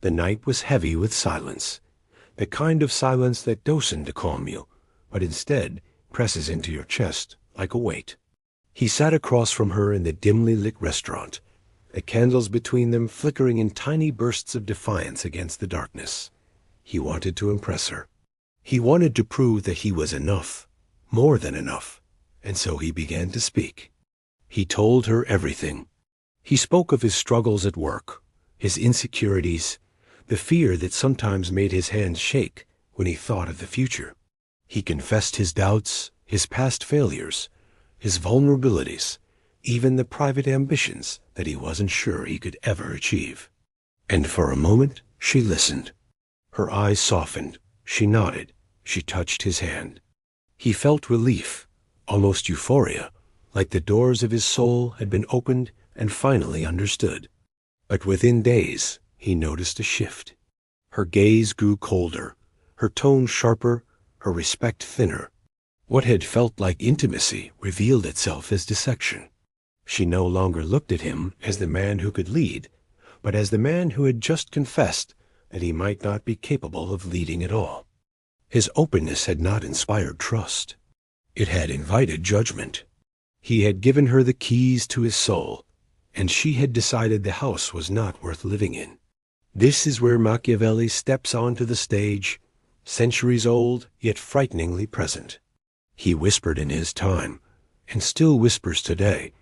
The night was heavy with silence, the kind of silence that doesn't calm you, but instead presses into your chest like a weight. He sat across from her in the dimly lit restaurant, the candles between them flickering in tiny bursts of defiance against the darkness. He wanted to impress her. He wanted to prove that he was enough, more than enough, and so he began to speak. He told her everything. He spoke of his struggles at work, his insecurities, the fear that sometimes made his hands shake when he thought of the future. He confessed his doubts, his past failures, his vulnerabilities, even the private ambitions that he wasn't sure he could ever achieve. And for a moment, she listened. Her eyes softened, she nodded, she touched his hand. He felt relief, almost euphoria, like the doors of his soul had been opened and finally understood. But within days, he noticed a shift. Her gaze grew colder, her tone sharper, her respect thinner. What had felt like intimacy revealed itself as dissection. She no longer looked at him as the man who could lead, but as the man who had just confessed that he might not be capable of leading at all. His openness had not inspired trust. It had invited judgment. He had given her the keys to his soul, and she had decided the house was not worth living in. This is where Machiavelli steps onto the stage, centuries old, yet frighteningly present. He whispered in his time, and still whispers today,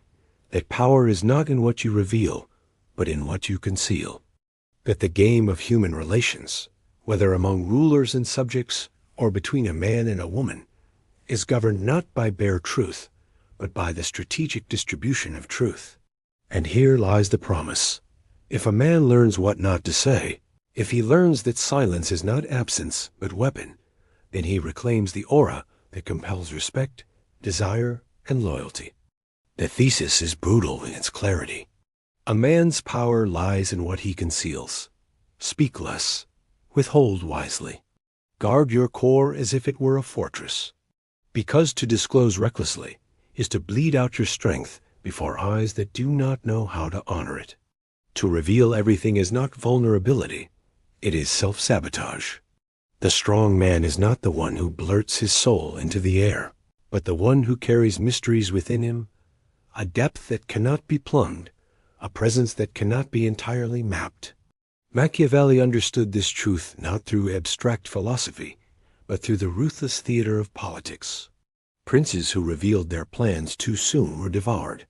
that power is not in what you reveal, but in what you conceal. That the game of human relations, whether among rulers and subjects, or between a man and a woman, is governed not by bare truth, but by the strategic distribution of truth. And here lies the promise. If a man learns what not to say, if he learns that silence is not absence, but weapon, then he reclaims the aura that compels respect, desire, and loyalty. The thesis is brutal in its clarity. A man's power lies in what he conceals. Speak less. Withhold wisely. Guard your core as if it were a fortress. Because to disclose recklessly is to bleed out your strength before eyes that do not know how to honor it. To reveal everything is not vulnerability, it is self-sabotage. The strong man is not the one who blurts his soul into the air, but the one who carries mysteries within him, a depth that cannot be plumbed, a presence that cannot be entirely mapped. Machiavelli understood this truth not through abstract philosophy, but through the ruthless theater of politics. Princes who revealed their plans too soon were devoured.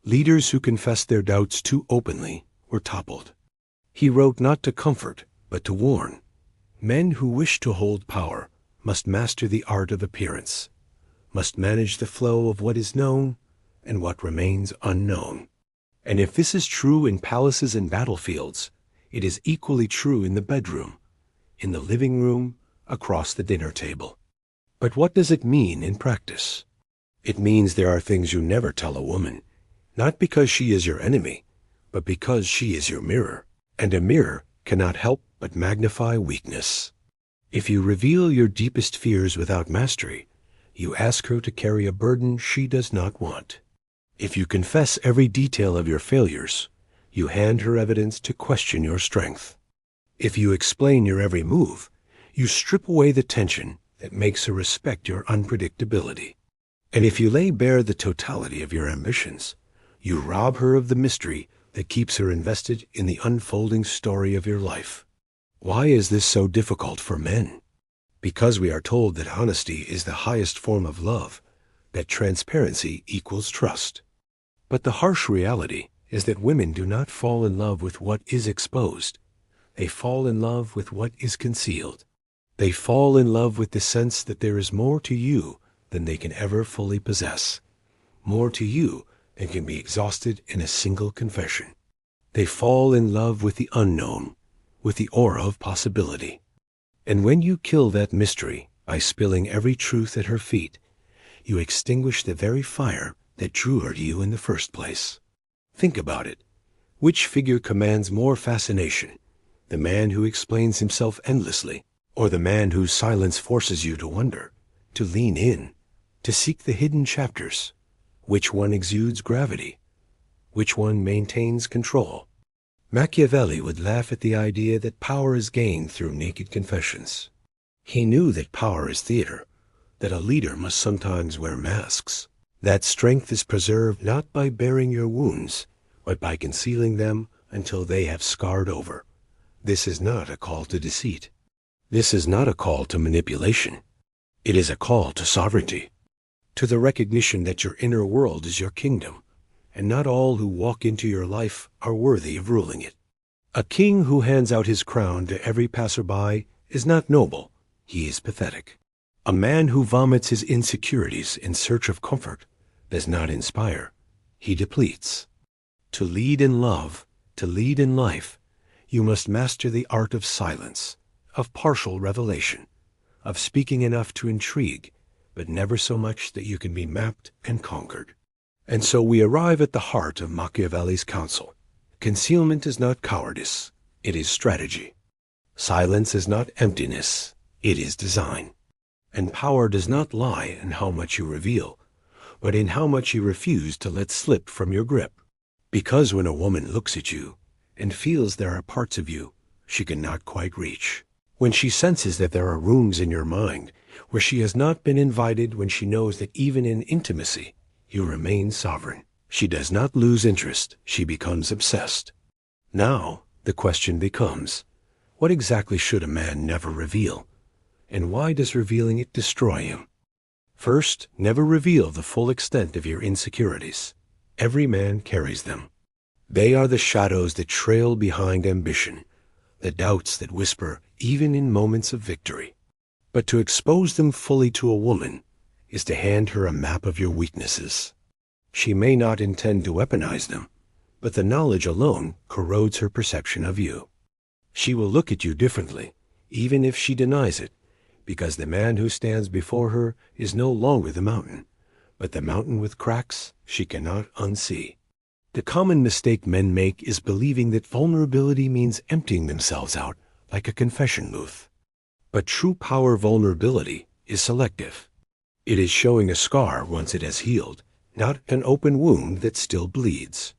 Leaders who confessed their doubts too openly were toppled. He wrote not to comfort, but to warn. Men who wish to hold power must master the art of appearance, must manage the flow of what is known and what remains unknown. And if this is true in palaces and battlefields, it is equally true in the bedroom, in the living room, across the dinner table. But what does it mean in practice? It means there are things you never tell a woman, not because she is your enemy, but because she is your mirror, and a mirror cannot help but magnify weakness. If you reveal your deepest fears without mastery, you ask her to carry a burden she does not want. If you confess every detail of your failures, you hand her evidence to question your strength. If you explain your every move, you strip away the tension that makes her respect your unpredictability. And if you lay bare the totality of your ambitions, you rob her of the mystery that keeps her invested in the unfolding story of your life. Why is this so difficult for men? Because we are told that honesty is the highest form of love, that transparency equals trust. But the harsh reality is that women do not fall in love with what is exposed. They fall in love with what is concealed. They fall in love with the sense that there is more to you than they can ever fully possess, more to you than can be exhausted in a single confession. They fall in love with the unknown, with the aura of possibility. And when you kill that mystery by spilling every truth at her feet, you extinguish the very fire that drew her to you in the first place. Think about it. Which figure commands more fascination? The man who explains himself endlessly, or the man whose silence forces you to wonder, to lean in, to seek the hidden chapters? Which one exudes gravity? Which one maintains control? Machiavelli would laugh at the idea that power is gained through naked confessions. He knew that power is theater, that a leader must sometimes wear masks. That strength is preserved not by bearing your wounds, but by concealing them until they have scarred over. This is not a call to deceit. This is not a call to manipulation. It is a call to sovereignty, to the recognition that your inner world is your kingdom, and not all who walk into your life are worthy of ruling it. A king who hands out his crown to every passerby is not noble, he is pathetic. A man who vomits his insecurities in search of comfort does not inspire, he depletes. To lead in love, to lead in life, you must master the art of silence, of partial revelation, of speaking enough to intrigue, but never so much that you can be mapped and conquered. And so we arrive at the heart of Machiavelli's counsel. Concealment is not cowardice, it is strategy. Silence is not emptiness, it is design. And power does not lie in how much you reveal, but in how much you refuse to let slip from your grip. Because when a woman looks at you and feels there are parts of you she cannot quite reach, when she senses that there are rooms in your mind where she has not been invited, when she knows that even in intimacy you remain sovereign, she does not lose interest, she becomes obsessed. Now the question becomes, what exactly should a man never reveal? And why does revealing it destroy him? First, never reveal the full extent of your insecurities. Every man carries them. They are the shadows that trail behind ambition, the doubts that whisper even in moments of victory. But to expose them fully to a woman is to hand her a map of your weaknesses. She may not intend to weaponize them, but the knowledge alone corrodes her perception of you. She will look at you differently, even if she denies it, because the man who stands before her is no longer the mountain, but the mountain with cracks she cannot unsee. The common mistake men make is believing that vulnerability means emptying themselves out like a confession booth. But true power vulnerability is selective. It is showing a scar once it has healed, not an open wound that still bleeds.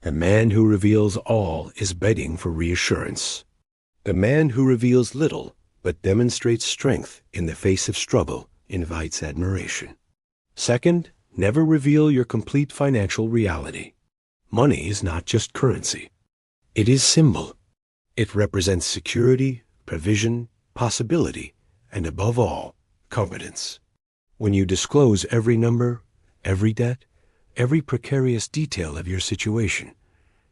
The man who reveals all is begging for reassurance. The man who reveals little but demonstrates strength in the face of struggle invites admiration. Second, never reveal your complete financial reality. Money is not just currency. It is symbol. It represents security, provision, possibility, and above all, competence. When you disclose every number, every debt, every precarious detail of your situation,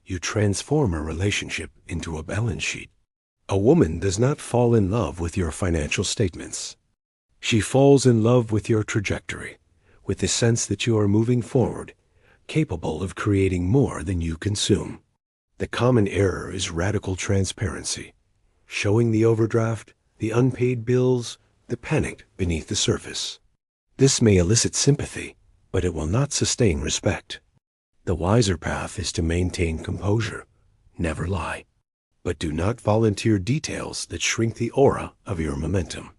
you transform a relationship into a balance sheet. A woman does not fall in love with your financial statements. She falls in love with your trajectory, with the sense that you are moving forward, capable of creating more than you consume. The common error is radical transparency, showing the overdraft, the unpaid bills, the panic beneath the surface. This may elicit sympathy, but it will not sustain respect. The wiser path is to maintain composure, never lie, but do not volunteer details that shrink the aura of your momentum.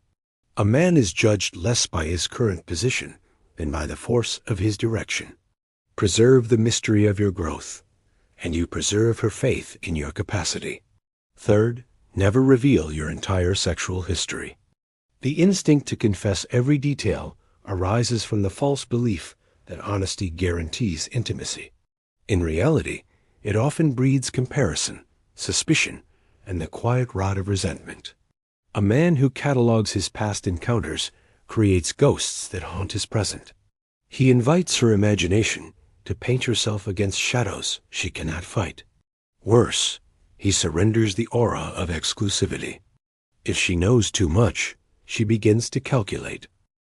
A man is judged less by his current position than by the force of his direction. Preserve the mystery of your growth, and you preserve her faith in your capacity. Third, never reveal your entire sexual history. The instinct to confess every detail arises from the false belief that honesty guarantees intimacy. In reality, it often breeds comparison, suspicion, and the quiet rot of resentment. A man who catalogs his past encounters creates ghosts that haunt his present. He invites her imagination to paint herself against shadows she cannot fight. Worse, he surrenders the aura of exclusivity. If she knows too much, she begins to calculate.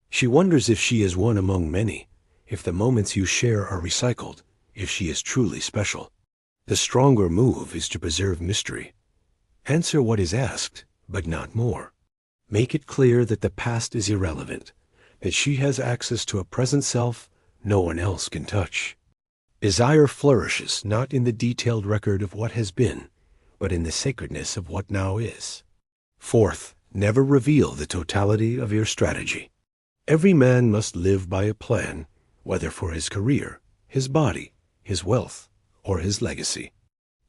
She wonders if she is one among many, if the moments you share are recycled, if she is truly special. The stronger move is to preserve mystery. Answer what is asked, but not more. Make it clear that the past is irrelevant, that she has access to a present self no one else can touch. Desire flourishes not in the detailed record of what has been, but in the sacredness of what now is. Fourth, never reveal the totality of your strategy. Every man must live by a plan, whether for his career, his body, his wealth, or his legacy.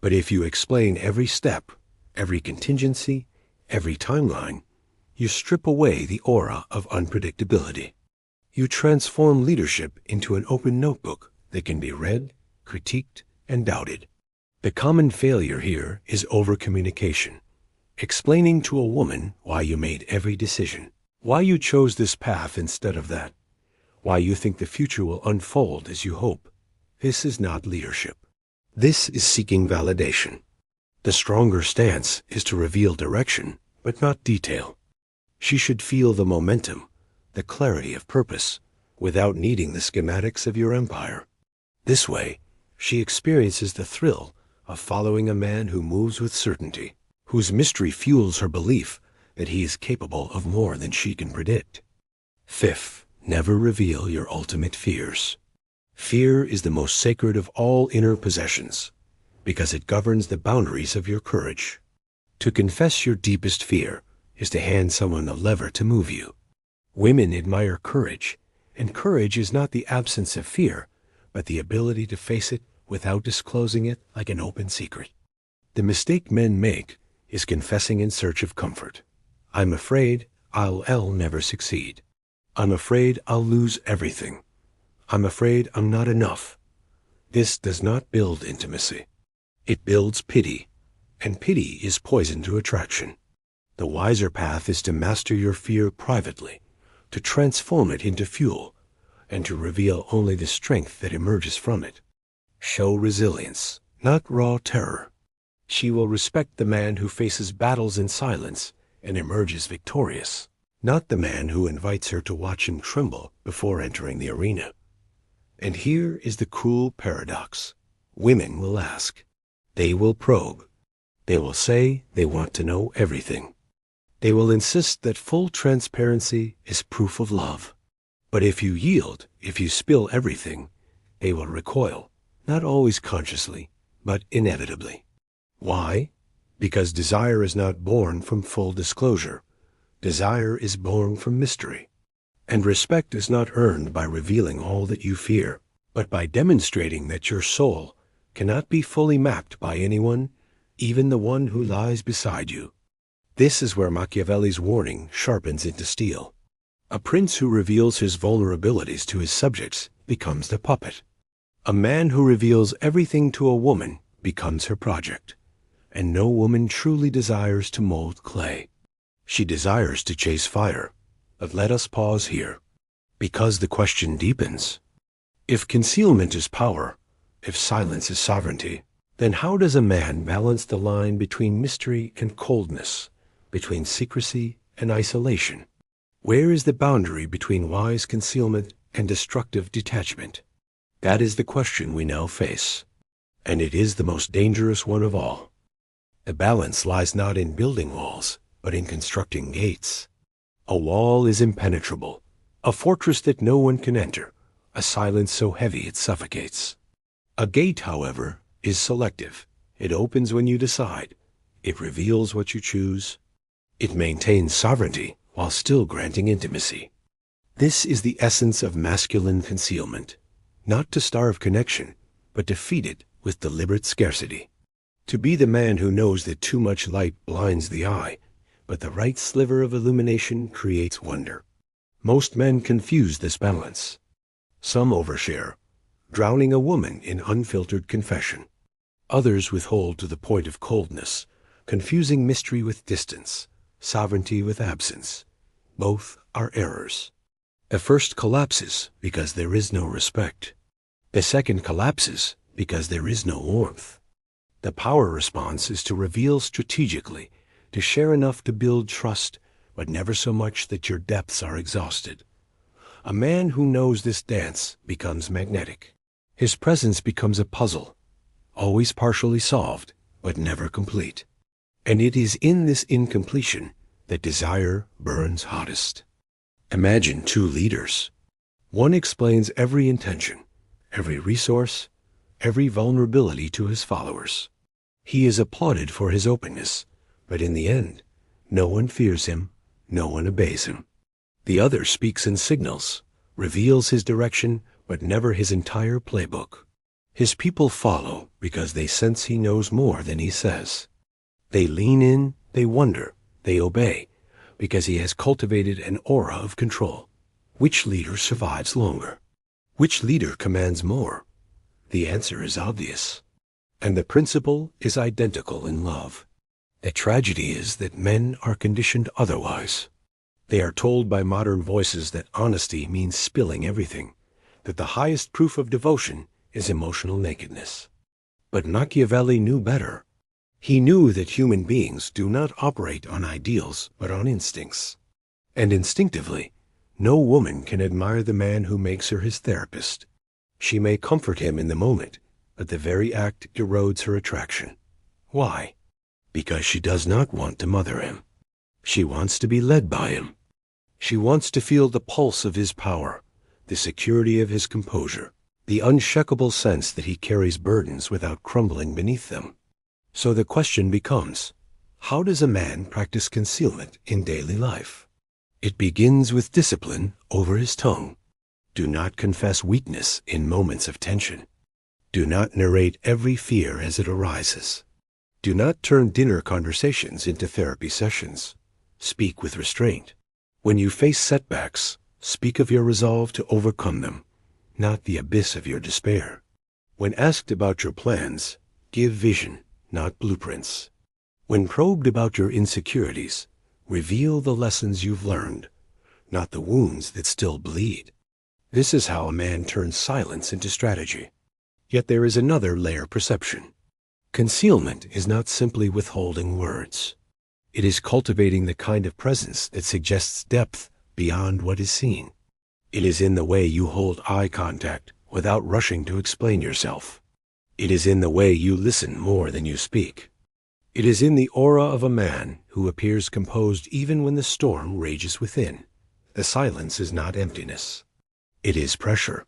But if you explain every step, every contingency, every timeline, you strip away the aura of unpredictability. You transform leadership into an open notebook that can be read, critiqued, and doubted. The common failure here is overcommunication. Explaining to a woman why you made every decision, why you chose this path instead of that, why you think the future will unfold as you hope. This is not leadership. This is seeking validation. The stronger stance is to reveal direction, but not detail. She should feel the momentum, the clarity of purpose, without needing the schematics of your empire. This way, she experiences the thrill of following a man who moves with certainty, whose mystery fuels her belief that he is capable of more than she can predict. Fifth, never reveal your ultimate fears. Fear is the most sacred of all inner possessions, because it governs the boundaries of your courage. To confess your deepest fear is to hand someone a lever to move you. Women admire courage, and courage is not the absence of fear, but the ability to face it without disclosing it like an open secret. The mistake men make is confessing in search of comfort. I'm afraid I'll never succeed. I'm afraid I'll lose everything. I'm afraid I'm not enough. This does not build intimacy. It builds pity, and pity is poison to attraction. The wiser path is to master your fear privately, to transform it into fuel, and to reveal only the strength that emerges from it. Show resilience, not raw terror. She will respect the man who faces battles in silence and emerges victorious, not the man who invites her to watch him tremble before entering the arena. And here is the cruel paradox. Women will ask. They will probe. They will say they want to know everything. They will insist that full transparency is proof of love. But if you yield, if you spill everything, they will recoil, not always consciously, but inevitably. Why? Because desire is not born from full disclosure. Desire is born from mystery. And respect is not earned by revealing all that you fear, but by demonstrating that your soul cannot be fully mapped by anyone, even the one who lies beside you. This is where Machiavelli's warning sharpens into steel. A prince who reveals his vulnerabilities to his subjects becomes the puppet. A man who reveals everything to a woman becomes her project. And no woman truly desires to mold clay. She desires to chase fire. But let us pause here, because the question deepens. If concealment is power, if silence is sovereignty, then how does a man balance the line between mystery and coldness, between secrecy and isolation? Where is the boundary between wise concealment and destructive detachment? That is the question we now face, and it is the most dangerous one of all. The balance lies not in building walls, but in constructing gates. A wall is impenetrable, a fortress that no one can enter, a silence so heavy it suffocates. A gate, however, is selective. It opens when you decide. It reveals what you choose. It maintains sovereignty while still granting intimacy. This is the essence of masculine concealment, not to starve connection, but to feed it with deliberate scarcity. To be the man who knows that too much light blinds the eye, but the right sliver of illumination creates wonder. Most men confuse this balance. Some overshare, drowning a woman in unfiltered confession. Others withhold to the point of coldness, confusing mystery with distance, sovereignty with absence. Both are errors. The first collapses because there is no respect. The second collapses because there is no warmth. The power response is to reveal strategically, to share enough to build trust, but never so much that your depths are exhausted. A man who knows this dance becomes magnetic. His presence becomes a puzzle, always partially solved, but never complete. And it is in this incompletion that desire burns hottest. Imagine two leaders. One explains every intention, every resource, every vulnerability to his followers. He is applauded for his openness, but in the end, no one fears him, no one obeys him. The other speaks in signals, reveals his direction, but never his entire playbook. His people follow because they sense he knows more than he says. They lean in, they wonder, they obey, because he has cultivated an aura of control. Which leader survives longer? Which leader commands more? The answer is obvious. And the principle is identical in love. The tragedy is that men are conditioned otherwise. They are told by modern voices that honesty means spilling everything, that the highest proof of devotion is emotional nakedness. But Machiavelli knew better. He knew that human beings do not operate on ideals but on instincts. And instinctively, no woman can admire the man who makes her his therapist. She may comfort him in the moment, but the very act erodes her attraction. Why? Because she does not want to mother him. She wants to be led by him. She wants to feel the pulse of his power, the security of his composure, the unshakable sense that he carries burdens without crumbling beneath them. So the question becomes, how does a man practice concealment in daily life? It begins with discipline over his tongue. Do not confess weakness in moments of tension. Do not narrate every fear as it arises. Do not turn dinner conversations into therapy sessions. Speak with restraint. When you face setbacks, speak of your resolve to overcome them, not the abyss of your despair. When asked about your plans, give vision, not blueprints. When probed about your insecurities, reveal the lessons you've learned, not the wounds that still bleed. This is how a man turns silence into strategy. Yet there is another layer perception. Concealment is not simply withholding words. It is cultivating the kind of presence that suggests depth beyond what is seen. It is in the way you hold eye contact without rushing to explain yourself. It is in the way you listen more than you speak. It is in the aura of a man who appears composed even when the storm rages within. The silence is not emptiness. It is pressure.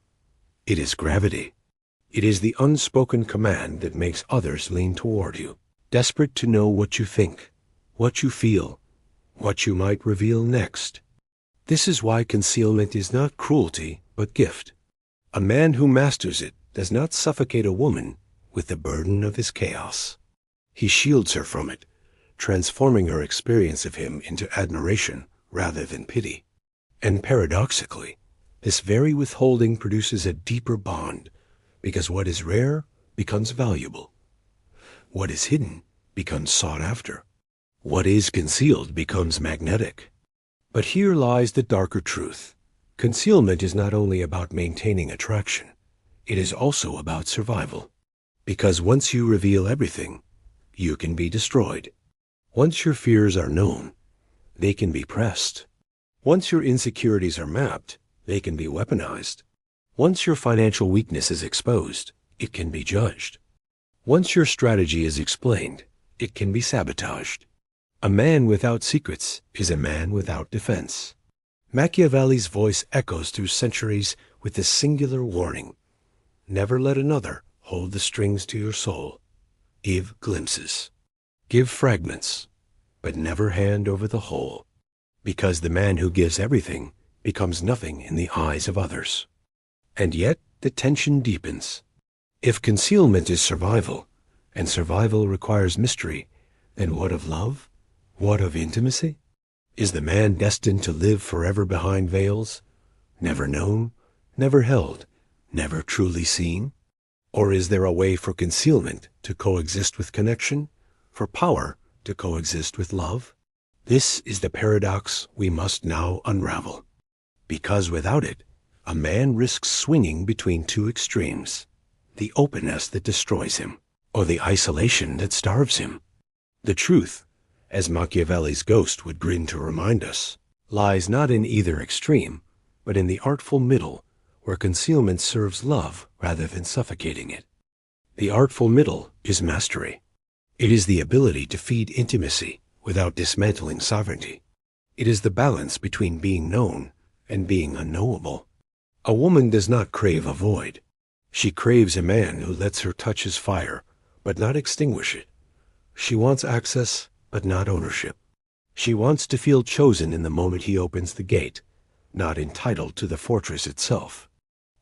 It is gravity. It is the unspoken command that makes others lean toward you, desperate to know what you think, what you feel, what you might reveal next. This is why concealment is not cruelty, but gift. A man who masters it does not suffocate a woman with the burden of his chaos. He shields her from it, transforming her experience of him into admiration rather than pity. And paradoxically, this very withholding produces a deeper bond, because what is rare becomes valuable. What is hidden becomes sought after. What is concealed becomes magnetic. But here lies the darker truth. Concealment is not only about maintaining attraction, it is also about survival. Because once you reveal everything, you can be destroyed. Once your fears are known, they can be pressed. Once your insecurities are mapped, they can be weaponized. Once your financial weakness is exposed, it can be judged. Once your strategy is explained, it can be sabotaged. A man without secrets is a man without defense. Machiavelli's voice echoes through centuries with this singular warning. Never let another hold the strings to your soul. Give glimpses. Give fragments, but never hand over the whole, because the man who gives everything becomes nothing in the eyes of others. And yet the tension deepens. If concealment is survival, and survival requires mystery, then what of love? What of intimacy? Is the man destined to live forever behind veils, never known, never held, never truly seen? Or is there a way for concealment to coexist with connection, for power to coexist with love? This is the paradox we must now unravel, because without it, a man risks swinging between two extremes, the openness that destroys him, or the isolation that starves him. The truth, as Machiavelli's ghost would grin to remind us, lies not in either extreme, but in the artful middle, where concealment serves love rather than suffocating it. The artful middle is mastery. It is the ability to feed intimacy without dismantling sovereignty. It is the balance between being known and being unknowable. A woman does not crave a void. She craves a man who lets her touch his fire, but not extinguish it. She wants access, but not ownership. She wants to feel chosen in the moment he opens the gate, not entitled to the fortress itself.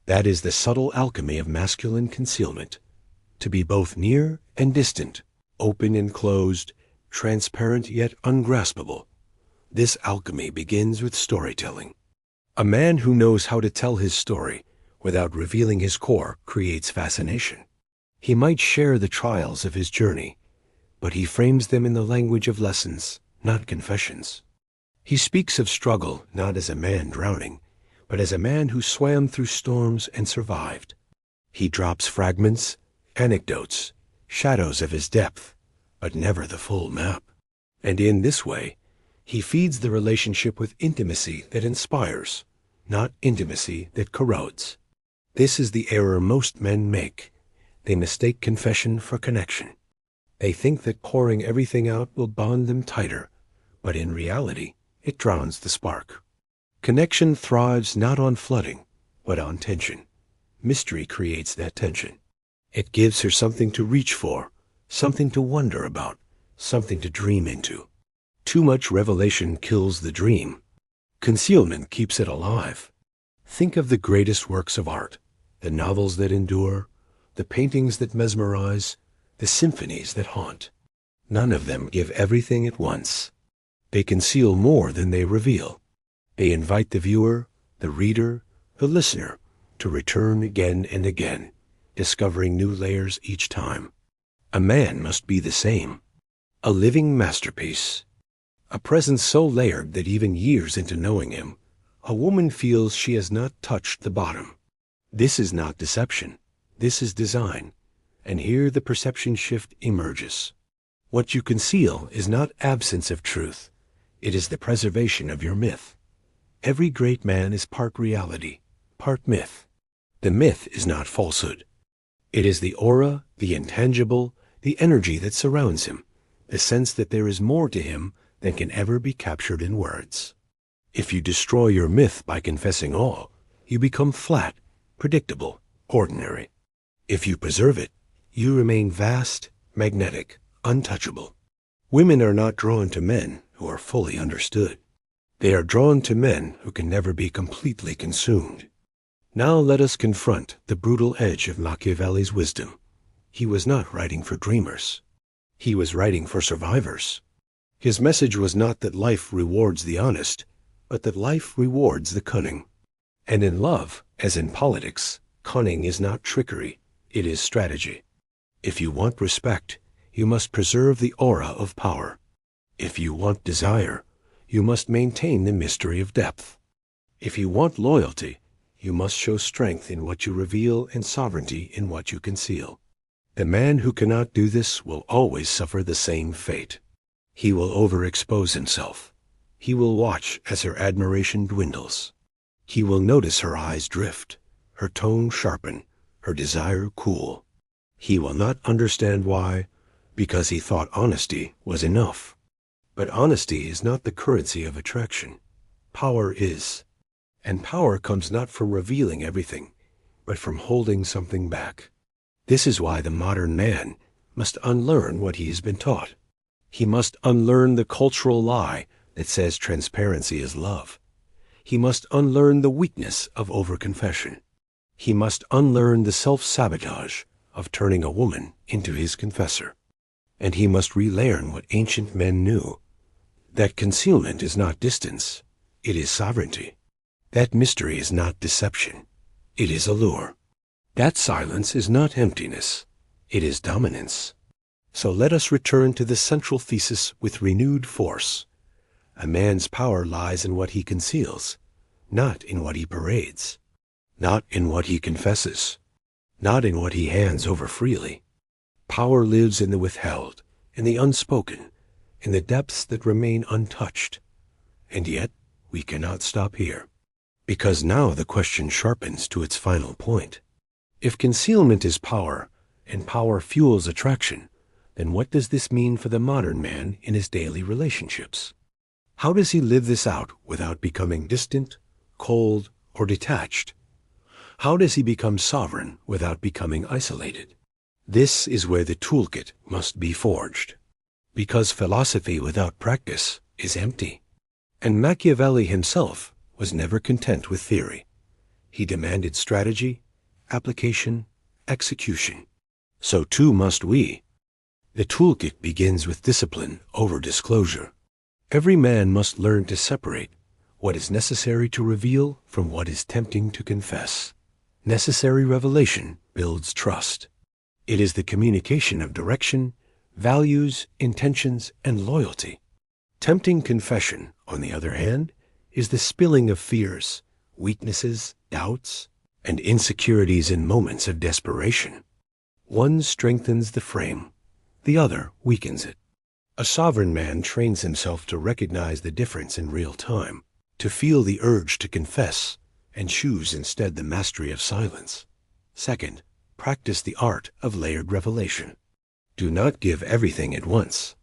That is the subtle alchemy of masculine concealment, to be both near and distant, open and closed, transparent yet ungraspable. This alchemy begins with storytelling. A man who knows how to tell his story without revealing his core creates fascination. He might share the trials of his journey, but he frames them in the language of lessons, not confessions. He speaks of struggle not as a man drowning, but as a man who swam through storms and survived. He drops fragments, anecdotes, shadows of his depth, but never the full map. And in this way, he feeds the relationship with intimacy that inspires, not intimacy that corrodes. This is the error most men make. They mistake confession for connection. They think that pouring everything out will bond them tighter, but in reality, it drowns the spark. Connection thrives not on flooding, but on tension. Mystery creates that tension. It gives her something to reach for, something to wonder about, something to dream into. Too much revelation kills the dream. Concealment keeps it alive. Think of the greatest works of art, the novels that endure, the paintings that mesmerize, the symphonies that haunt. None of them give everything at once. They conceal more than they reveal. They invite the viewer, the reader, the listener to return again and again, discovering new layers each time. A man must be the same. A living masterpiece. A presence so layered that even years into knowing him, a woman feels she has not touched the bottom. This is not deception. This is design. And here the perception shift emerges. What you conceal is not absence of truth. It is the preservation of your myth. Every great man is part reality, part myth. The myth is not falsehood. It is the aura, the intangible, the energy that surrounds him, the sense that there is more to him than can ever be captured in words. If you destroy your myth by confessing all, you become flat, predictable, ordinary. If you preserve it, you remain vast, magnetic, untouchable. Women are not drawn to men who are fully understood. They are drawn to men who can never be completely consumed. Now let us confront the brutal edge of Machiavelli's wisdom. He was not writing for dreamers. He was writing for survivors. His message was not that life rewards the honest, but that life rewards the cunning. And in love, as in politics, cunning is not trickery, it is strategy. If you want respect, you must preserve the aura of power. If you want desire, you must maintain the mystery of depth. If you want loyalty, you must show strength in what you reveal and sovereignty in what you conceal. The man who cannot do this will always suffer the same fate. He will overexpose himself. He will watch as her admiration dwindles. He will notice her eyes drift, her tone sharpen, her desire cool. He will not understand why, because he thought honesty was enough. But honesty is not the currency of attraction. Power is. And power comes not from revealing everything, but from holding something back. This is why the modern man must unlearn what he has been taught. He must unlearn the cultural lie that says transparency is love. He must unlearn the weakness of overconfession. He must unlearn the self-sabotage of turning a woman into his confessor. And he must relearn what ancient men knew, that concealment is not distance, it is sovereignty. That mystery is not deception, it is allure. That silence is not emptiness, it is dominance. So let us return to the central thesis with renewed force. A man's power lies in what he conceals, not in what he parades, not in what he confesses, not in what he hands over freely. Power lives in the withheld, in the unspoken, in the depths that remain untouched. And yet, we cannot stop here, because now the question sharpens to its final point. If concealment is power, and power fuels attraction, then what does this mean for the modern man in his daily relationships? How does he live this out without becoming distant, cold, or detached? How does he become sovereign without becoming isolated? This is where the toolkit must be forged, because philosophy without practice is empty. And Machiavelli himself was never content with theory. He demanded strategy, application, execution. so too must we. The toolkit begins with discipline over disclosure. Every man must learn to separate what is necessary to reveal from what is tempting to confess. Necessary revelation builds trust. It is the communication of direction, values, intentions, and loyalty. Tempting confession, on the other hand, is the spilling of fears, weaknesses, doubts, and insecurities in moments of desperation. One strengthens the frame, the other weakens it. A sovereign man trains himself to recognize the difference in real time, to feel the urge to confess, and choose instead the mastery of silence. Second, practice the art of layered revelation. Do not give everything at once.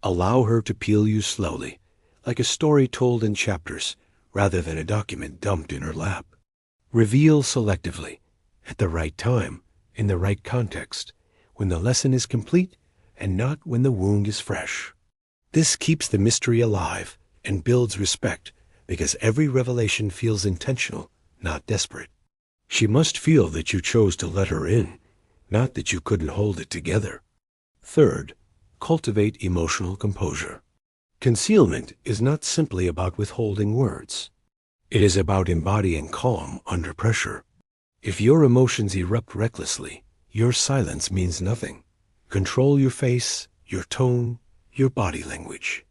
Allow her to peel you slowly, like a story told in chapters, rather than a document dumped in her lap. Reveal selectively, at the right time, in the right context, when the lesson is complete and not when the wound is fresh. This keeps the mystery alive and builds respect, because every revelation feels intentional, not desperate. She must feel that you chose to let her in, not that you couldn't hold it together. Third, cultivate emotional composure. Concealment is not simply about withholding words. It is about embodying calm under pressure. If your emotions erupt recklessly, your silence means nothing. Control your face, your tone, your body language.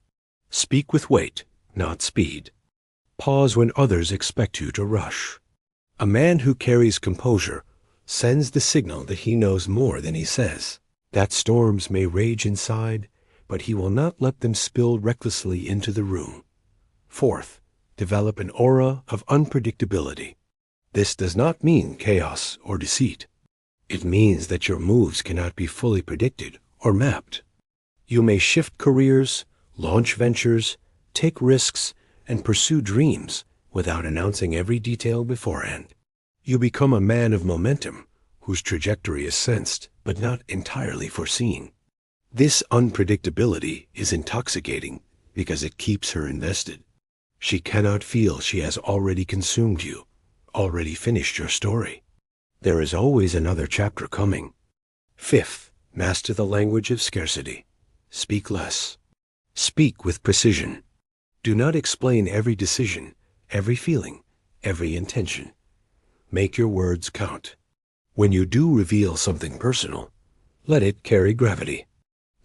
Speak with weight, not speed. Pause when others expect you to rush. A man who carries composure sends the signal that he knows more than he says, that storms may rage inside, but he will not let them spill recklessly into the room. Fourth, develop an aura of unpredictability. This does not mean chaos or deceit. It means that your moves cannot be fully predicted or mapped. You may shift careers, launch ventures, take risks, and pursue dreams without announcing every detail beforehand. You become a man of momentum, whose trajectory is sensed but not entirely foreseen. This unpredictability is intoxicating because it keeps her invested. She cannot feel she has already consumed you, already finished your story. There is always another chapter coming. Fifth, master the language of scarcity. Speak less. Speak with precision. Do not explain every decision, every feeling, every intention. Make your words count. When you do reveal something personal, let it carry gravity.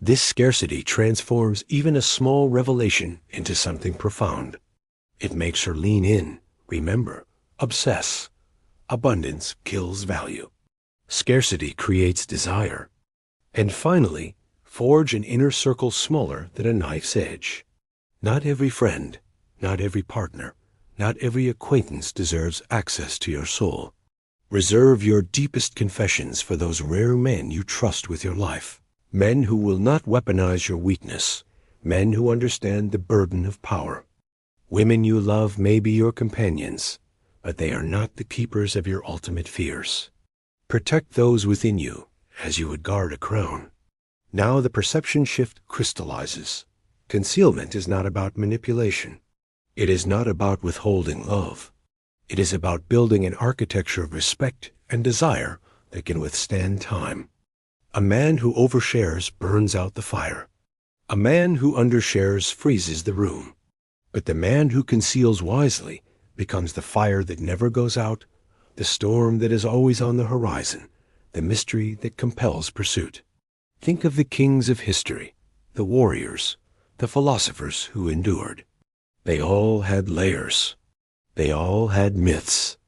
This scarcity transforms even a small revelation into something profound. It makes her lean in, remember, obsess. Abundance kills value. Scarcity creates desire. And finally, forge an inner circle smaller than a knife's edge. Not every friend, not every partner, not every acquaintance deserves access to your soul. Reserve your deepest confessions for those rare men you trust with your life. Men who will not weaponize your weakness. Men who understand the burden of power. Women you love may be your companions, but they are not the keepers of your ultimate fears. Protect those within you as you would guard a crown. Now the perception shift crystallizes. Concealment is not about manipulation. It is not about withholding love. It is about building an architecture of respect and desire that can withstand time. A man who overshares burns out the fire. A man who undershares freezes the room. But the man who conceals wisely becomes the fire that never goes out, the storm that is always on the horizon, the mystery that compels pursuit. Think of the kings of history, the warriors, the philosophers who endured. They all had layers. They all had myths.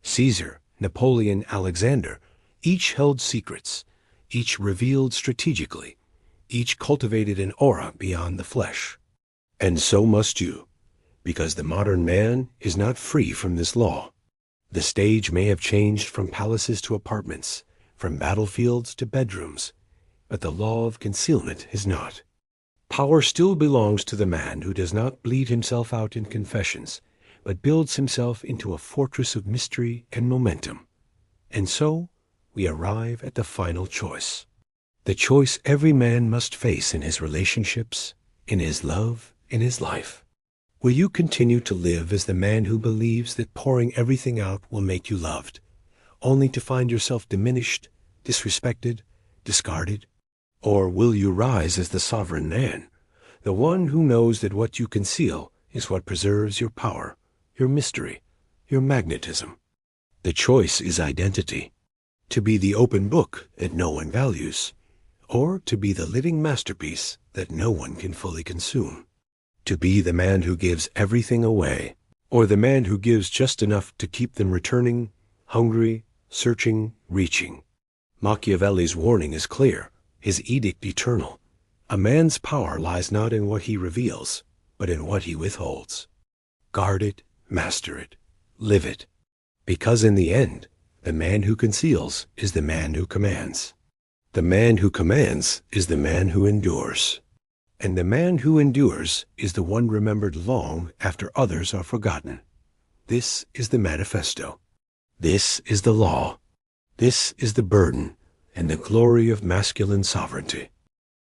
Caesar, Napoleon, Alexander, each held secrets, each revealed strategically, each cultivated an aura beyond the flesh. And so must you, because the modern man is not free from this law. The stage may have changed from palaces to apartments, from battlefields to bedrooms, but the law of concealment is not. Power still belongs to the man who does not bleed himself out in confessions, but builds himself into a fortress of mystery and momentum. And so we arrive at the final choice. The choice every man must face in his relationships, in his love, in his life. Will you continue to live as the man who believes that pouring everything out will make you loved, only to find yourself diminished, disrespected, discarded? Or will you rise as the sovereign man, the one who knows that what you conceal is what preserves your power, your mystery, your magnetism? The choice is identity. To be the open book that no one values, or to be the living masterpiece that no one can fully consume. To be the man who gives everything away, or the man who gives just enough to keep them returning, hungry, searching, reaching. Machiavelli's warning is clear, his edict eternal. A man's power lies not in what he reveals, but in what he withholds. Guard it, master it, live it. Because in the end, the man who conceals is the man who commands. The man who commands is the man who endures. And the man who endures is the one remembered long after others are forgotten. This is the manifesto. This is the law. This is the burden and the glory of masculine sovereignty.